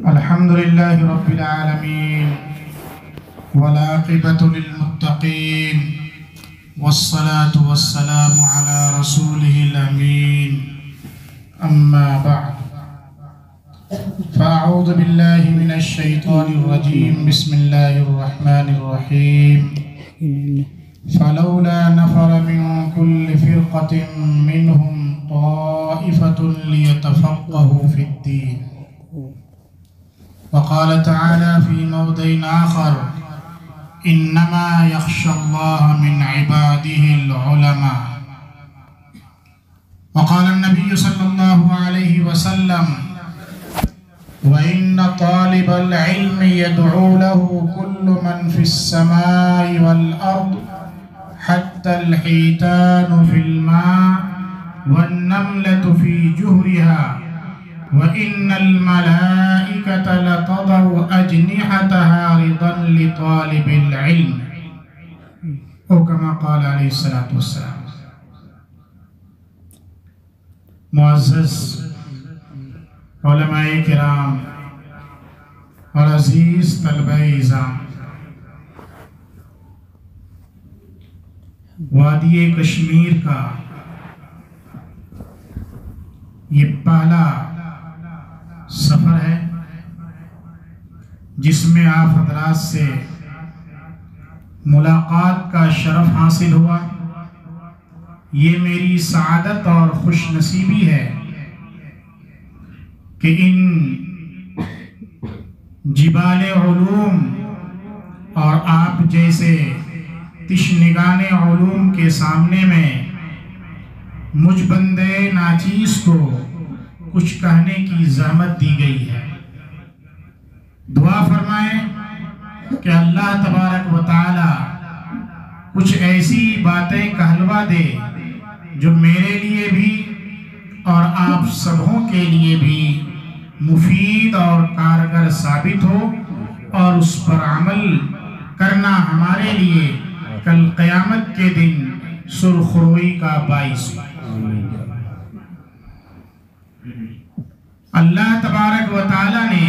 الحمد لله رب العالمين والعاقبة للمتقين والصلاة والسلام على رسوله الأمين أما بعد فأعوذ بالله من الشيطان الرجيم بسم الله الرحمن الرحيم فلولا نفر من كل فرقة منهم طائفة ليتفقهوا في الدين وقال تعالى في موضع آخر إنما يخشى الله من عباده العلماء وقال النبي صلى الله عليه وسلم وإن طالب العلم يدعو له كل من في السماء والأرض حتى الحيتان في الماء والنملة في جهرها وإن الملائكة لتضع أجنحتها رضا لطالب العلم او كما قال علیہ الصلوۃ والسلام۔ معزز علماء کرام اور عزیز طلبہ اعزام، وادی کشمیر کا یہ پہلا سفر ہے جس میں آپ حضرات سے ملاقات کا شرف حاصل ہوا۔ یہ میری سعادت اور خوش نصیبی ہے کہ ان جبال علوم اور آپ جیسے تشنگان علوم کے سامنے میں مجھ بندے ناچیز کو کچھ کہنے کی زحمت دی گئی ہے۔ دعا فرمائیں کہ اللہ تبارک و تعالی کچھ ایسی باتیں کہلوا دے جو میرے لیے بھی اور آپ سبوں کے لیے بھی مفید اور کارگر ثابت ہو، اور اس پر عمل کرنا ہمارے لیے کل قیامت کے دن سرخروئی کا باعث ہو۔ اللہ تبارک و تعالی نے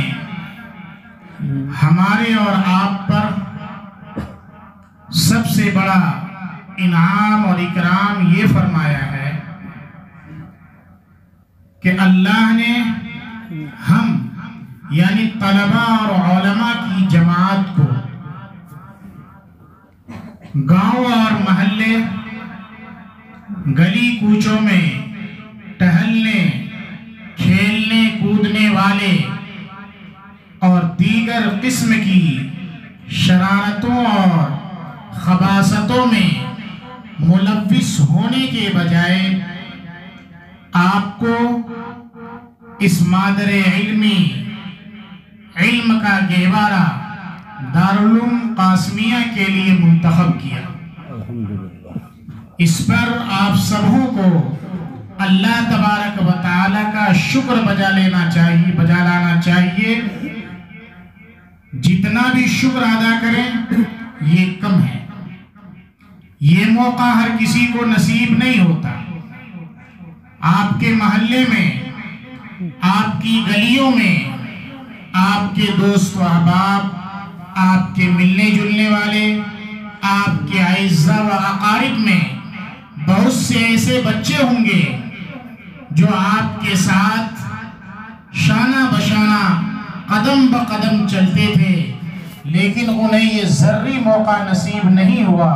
ہمارے اور آپ پر سب سے بڑا انعام اور اکرام یہ فرمایا ہے کہ اللہ نے ہم یعنی طلبہ اور علماء کی جماعت کو گاؤں اور محلے، گلی کوچوں میں ٹہلنے، کھیلنے کودنے والے اور دیگر قسم کی شرارتوں اور خباثتوں میں ملوث ہونے کے بجائے آپ کو اس مادر علمی علم کا گہوارہ دارالعلوم قاسمیہ کے لیے منتخب کیا۔ اس پر آپ سبوں کو اللہ تبارک و تعالی کا شکر بجا لانا چاہیے۔ جتنا بھی شکر ادا کریں یہ کم ہے۔ یہ موقع ہر کسی کو نصیب نہیں ہوتا۔ آپ کے محلے میں، آپ کی گلیوں میں، آپ کے دوست و احباب، آپ کے ملنے جلنے والے، آپ کے اعزاء و اقارب میں بہت سے ایسے بچے ہوں گے جو آپ کے ساتھ شانہ بشانہ قدم بقدم چلتے تھے، لیکن انہیں یہ ذرّی موقع نصیب نہیں ہوا،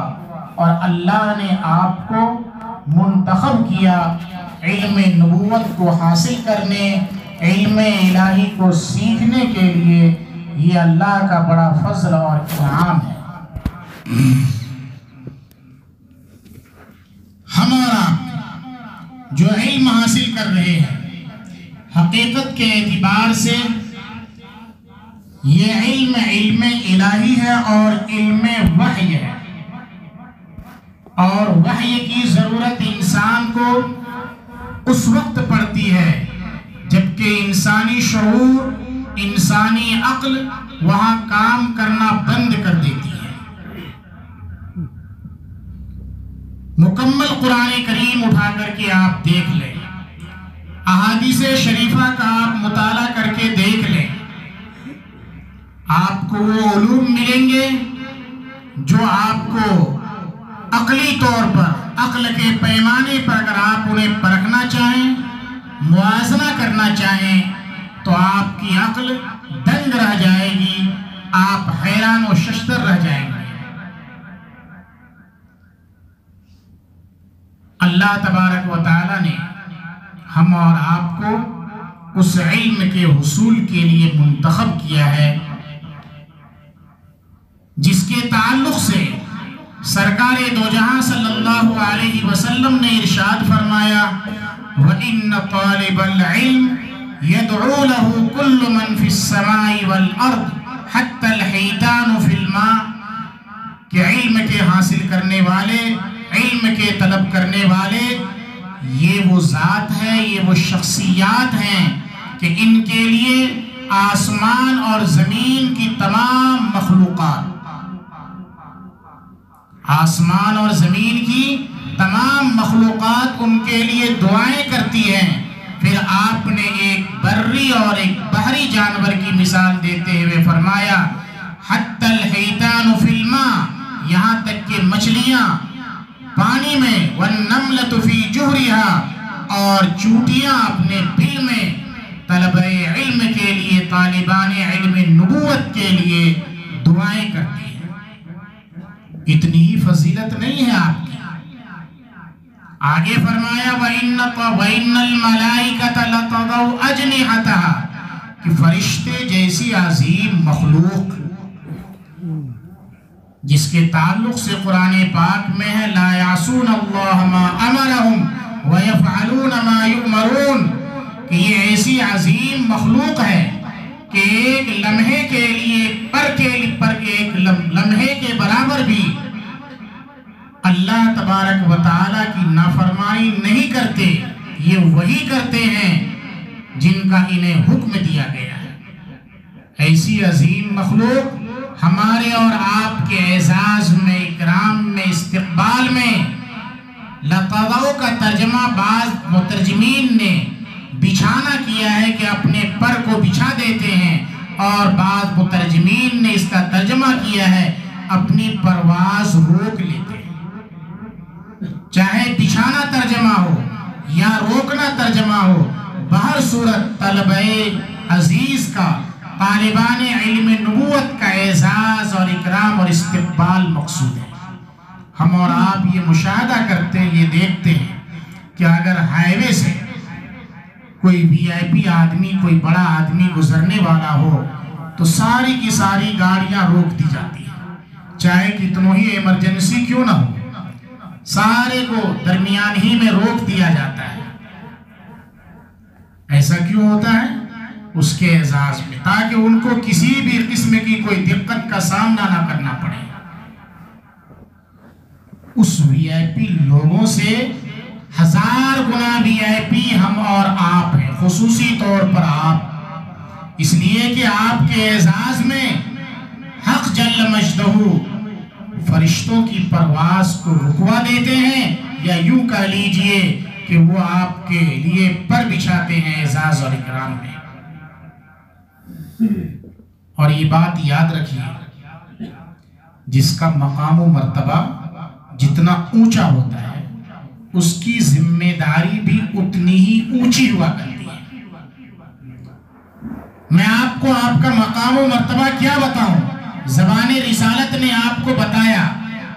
اور اللہ نے آپ کو منتخب کیا علم نبوت کو حاصل کرنے، علم الہی کو سیکھنے کے لیے۔ یہ اللہ کا بڑا فضل اور انعام ہے۔ ہمارا جو علم حاصل کر رہے ہیں، حقیقت کے اعتبار سے یہ علم الہی ہے اور علم وحی ہے، اور وحی کی ضرورت انسان کو اس وقت پڑتی ہے جبکہ انسانی شعور، انسانی عقل وہاں کام کرنا بند کر دیتی ہے۔ مکمل قرآن کریم اٹھا کر کے آپ دیکھ لیں، احادیث شریفہ کا آپ مطالعہ کر کے دیکھ لیں، آپ کو وہ علوم ملیں گے جو آپ کو عقلی طور پر، عقل کے پیمانے پر اگر آپ انہیں پرکھنا چاہیں، موازنہ کرنا چاہیں، تو آپ کی عقل دنگ رہ جائے گی، آپ حیران و ششدر رہ جائیں گے۔ اللہ تبارک و تعالی نے ہم اور آپ کو اس علم کے حصول کے لیے منتخب کیا ہے جس کے تعلق سے سرکار دو جہاں صلی اللہ علیہ وسلم نے ارشاد فرمایا وَإِنَّ طَالِبَ الْعِلْمِ يَدْعُو لَهُ كُلُّ مَنْ فِي السَّمَاءِ وَالْأَرْضِ حَتَّى الْحَيْتَانُ فِي الْمَاءِ، کہ علم کے حاصل کرنے والے، علم کے طلب کرنے والے، یہ وہ ذات ہے، یہ وہ شخصیات ہیں کہ ان کے لیے آسمان اور زمین کی تمام مخلوقات، آسمان اور زمین کی تمام مخلوقات ان کے لیے دعائیں کرتی ہیں۔ پھر آپ نے ایک بری اور ایک بحری جانور کی مثال دیتے ہوئے فرمایا حتی الحیتان فی الماء، یہاں تک کہ مچھلیاں پانی میں، والنملۃ فی جحرها، اور چونٹیاں اپنے بل میں طلبہ علم کے لیے، طالبان علم نبوت کے لیے دعائیں کرتی ہیں۔ اتنی ہی فضیلت نہیں ہے آپ کی۔ آگے فرمایا وَإِنَّ الْمَلَائِكَةَ لَتَضَعُ أَجْنِحَتَهَا، کہ فرشتے جیسی عظیم مخلوق جس کے تعلق سے قرآن پاک میں ہے لا يعصون اللہ ما امرهم ويفعلون ما يؤمرون، کہ یہ ایسی عظیم مخلوق ہے کہ ایک لمحے کے لیے ایک لمحے کے برابر بھی اللہ تبارک و تعالی کی نافرمانی نہیں کرتے، یہ وہی کرتے ہیں جن کا انہیں حکم دیا گیا ہے۔ ایسی عظیم مخلوق ہمارے اور آپ کے اعزاز میں، اکرام میں، استقبال میں، لَتَضَعُ کا ترجمہ بعض مترجمین نے بچھانا کیا ہے کہ اپنے پر کو بچھا دیتے ہیں، اور بعض مترجمین نے اس کا ترجمہ کیا ہے اپنی پرواز روک لیتے ہیں۔ چاہے بچھانا ترجمہ ہو یا روکنا ترجمہ ہو، بہر صورت طلبہ عزیز کا، طالبان علم نبوت کا اعزاز اور اکرام اور استقبال مقصود ہے۔ ہم اور آپ یہ مشاہدہ کرتے ہیں، یہ دیکھتے ہیں کہ اگر ہائی وے سے کوئی وی آئی پی آدمی، کوئی بڑا آدمی گزرنے والا ہو تو ساری کی ساری گاڑیاں روک دی جاتی ہیں، چاہے کتنوں ہی ایمرجنسی کیوں نہ ہو، سارے کو درمیان ہی میں روک دیا جاتا ہے۔ ایسا کیوں ہوتا ہے؟ اس کے اعزاز میں، تاکہ ان کو کسی بھی قسم کی کوئی دقت کا سامنا نہ کرنا پڑے۔ اس وی آئی پی لوگوں سے ہزار گنا وی آئی پی ہم اور آپ ہیں، خصوصی طور پر آپ، اس لیے کہ آپ کے اعزاز میں حق جل مجدہ فرشتوں کی پرواز کو رکوا دیتے ہیں، یا یوں کہہ لیجئے کہ وہ آپ کے لیے پر بچھاتے ہیں اعزاز اور اکرام میں۔ اور یہ بات یاد رکھیے، جس کا مقام و مرتبہ جتنا اونچا ہوتا ہے اس کی ذمہ داری بھی اتنی ہی اونچی ہوا کرتی ہے۔ میں آپ کو آپ کا مقام و مرتبہ کیا بتاؤں، زبان رسالت نے آپ کو بتایا،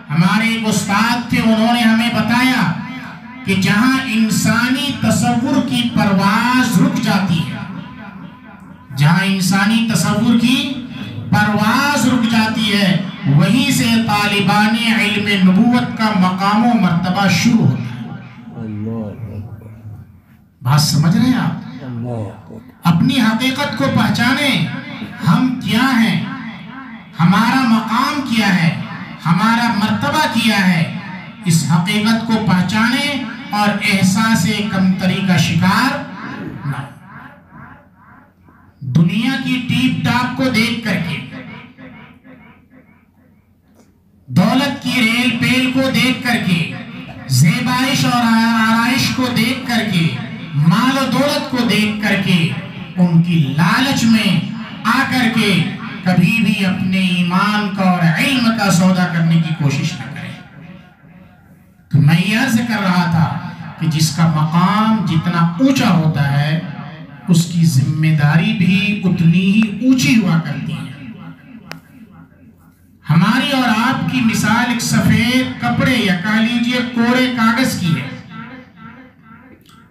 ہمارے ایک استاد تھے، انہوں نے ہمیں بتایا کہ جہاں انسانی تصور کی پرواز رک جاتی ہے، جہاں انسانی تصور کی پرواز رک جاتی ہے، وہیں سے طالبان علم نبوت کا مقام و مرتبہ شروع ہوتا ہے۔ بات سمجھ رہے ہیں آپ؟ اپنی حقیقت کو پہچانیں، ہم کیا ہیں، ہمارا مقام کیا ہے، ہمارا مرتبہ کیا ہے، اس حقیقت کو پہچانیں اور احساس کمتری کا شکار نہ۔ دنیا کی ٹیپ ٹاپ کو دیکھ کر کے، دولت کی ریل پیل کو دیکھ کر کے، زیبائش اور آرائش کو دیکھ کر کے، مال و دولت کو دیکھ کر کے، ان کی لالچ میں آ کر کے کبھی بھی اپنے ایمان کا اور علم کا سودا کرنے کی کوشش نہ کریں۔ تو میں یہ عرض کر رہا تھا کہ جس کا مقام جتنا اونچا ہوتا ہے اس کی ذمہ داری بھی اتنی ہی اونچی ہوا کرتی ہے۔ ہماری اور آپ کی مثال ایک سفید کپڑے یا کہہ لیجیے کوڑے کاغذ کی ہے۔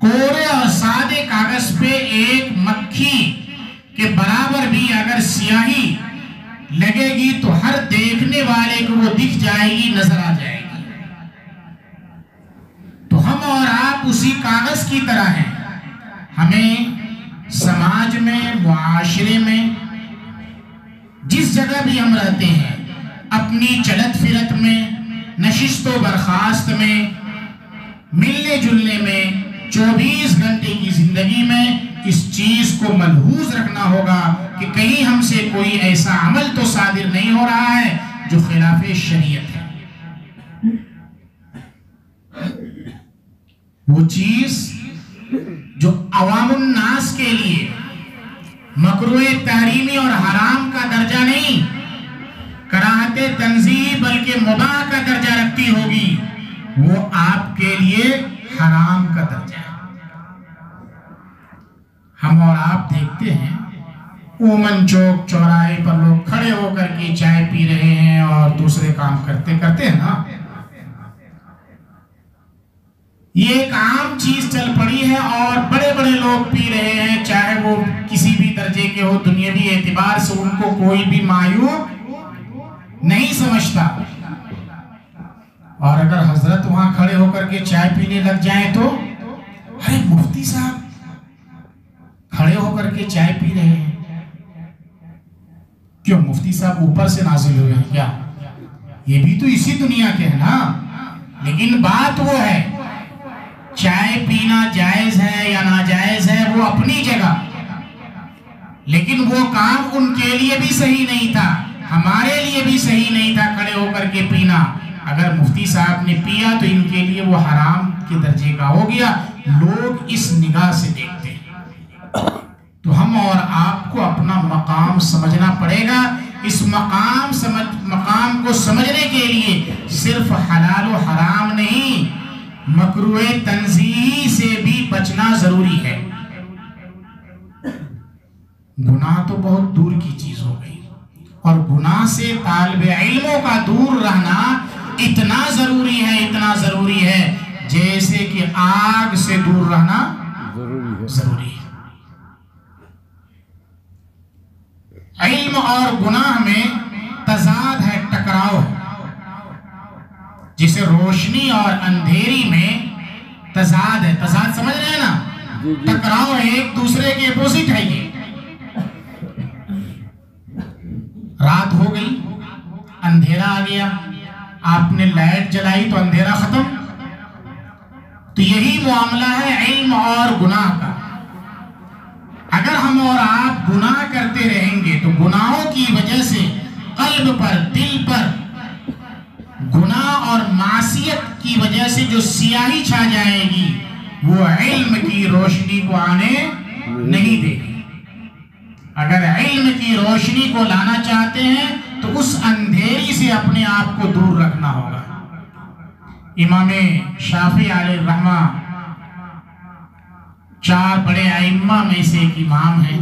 کوڑے اور سادے کاغذ پہ ایک مکھی کے برابر بھی اگر سیاہی لگے گی تو ہر دیکھنے والے کو وہ دکھ جائے گی، نظر آ جائے گی۔ تو ہم اور آپ اسی کاغذ کی طرح ہیں۔ ہمیں سماج میں، معاشرے میں، جس جگہ بھی ہم رہتے ہیں، اپنی چلت فرت میں، نشست و برخاست میں، ملنے جلنے میں، 24 گھنٹے کی زندگی میں اس چیز کو ملحوظ رکھنا ہوگا کہ کہیں ہم سے کوئی ایسا عمل تو صادر نہیں ہو رہا ہے جو خلاف شریعت ہے۔ وہ چیز جو عوام الناس کے لیے مکروہ تحریمی اور حرام کا درجہ نہیں، کراہت تنزیہ بلکہ مباح کا درجہ رکھتی ہوگی، وہ آپ کے لیے حرام کا درجہ ہے۔ ہم اور آپ دیکھتے ہیں عموماً چوک چوراہے پر لوگ کھڑے ہو کر کے چائے پی رہے ہیں اور دوسرے کام کرتے ہیں نا۔ یہ ایک عام چیز چل پڑی ہے اور بڑے بڑے لوگ پی رہے ہیں، چاہے وہ کسی بھی درجے کے ہو، دنیاوی اعتبار سے ان کو کوئی بھی معیوب نہیں سمجھتا۔ اور اگر حضرت وہاں کھڑے ہو کر کے چائے پینے لگ جائیں تو ارے مفتی صاحب کھڑے ہو کر کے چائے پی رہے ہیں، کیوں مفتی صاحب اوپر سے نازل ہوئے ہیں کیا؟ یہ بھی تو اسی دنیا کے ہیں نا۔ لیکن بات وہ ہے، چائے پینا جائز ہے یا ناجائز ہے وہ اپنی جگہ، لیکن وہ کام ان کے لیے بھی صحیح نہیں تھا، ہمارے لیے بھی صحیح نہیں تھا کھڑے ہو کر کے پینا۔ اگر مفتی صاحب نے پیا تو ان کے لیے وہ حرام کے درجے کا ہو گیا، لوگ اس نگاہ سے دیکھتے ہیں۔ تو ہم اور آپ کو اپنا مقام سمجھنا پڑے گا۔ اس مقام کو سمجھنے کے لیے صرف حلال و حرام نہیں، مکروہ تنزیہ سے بھی بچنا ضروری ہے۔ گناہ تو بہت دور کی چیز ہو گئی، اور گناہ سے طالب علموں کا دور رہنا اتنا ضروری ہے جیسے کہ آگ سے دور رہنا ضروری ہے۔ علم اور گناہ میں تضاد ہے، ٹکراؤ ہے، جسے روشنی اور اندھیری میں تضاد ہے۔ تضاد سمجھ رہے ہیں نا؟ ٹکراؤ ہے، ایک دوسرے کے اپوزٹ ہے۔ یہ رات ہو گئی، اندھیرا آ گیا، آپ نے لائٹ جلائی تو اندھیرا ختم۔ تو یہی معاملہ ہے علم اور گناہ کا۔ اگر ہم اور آپ گناہ کرتے رہیں گے تو گناہوں کی وجہ سے قلب پر، دل پر گناہ اور معصیت کی وجہ سے جو سیاہی چھا جائے گی وہ علم کی روشنی کو آنے نہیں دے گی۔ اگر علم کی روشنی کو لانا چاہتے ہیں تو اس اندھیری سے اپنے آپ کو دور رکھنا ہوگا۔ امام شافعی علیہ الرحمہ 4 بڑے ائمہ میں سے ایک امام ہیں۔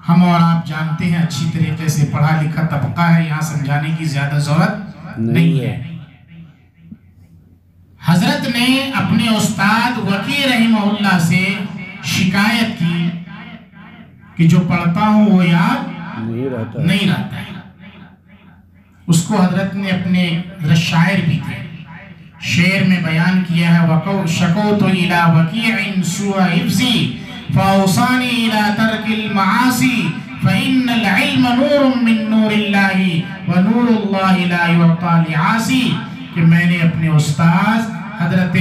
ہم اور آپ جانتے ہیں، اچھی طریقے سے پڑھا لکھا طبقہ ہے، یہاں سمجھانے کی زیادہ ضرورت نہیں ہے۔ حضرت نے اپنے استاد وکیع رحمہ اللہ سے شکایت کی کہ جو پڑھتا ہوں وہ یاد نہیں رہتا ہے۔ اس کو حضرت نے اپنے شاعر بھی تھے، شعر میں بیان کیا ہے، شکوت الی وکیع سوء حفظی فاوصانی الی ترک المعاصی فإن العلم نور من نور اللہ ونور اللہ لا یعطی لعاصی، کہ میں نے اپنے استاد حضرت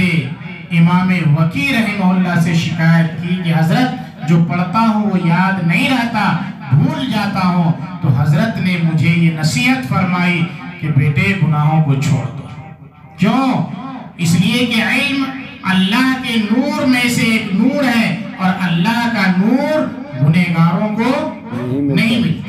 امام وکیع رحمہ اللہ سے شکایت کی کہ حضرت جو پڑھتا ہوں وہ یاد نہیں رہتا، بھول جاتا ہوں۔ تو حضرت نے مجھے یہ نصیحت فرمائی کہ بیٹے گناہوں کو چھوڑ دو۔ کیوں؟ اس لیے کہ علم اللہ کے نور میں سے ایک نور ہے، اور اللہ کا نور گنہگاروں کو نہیں ملتا۔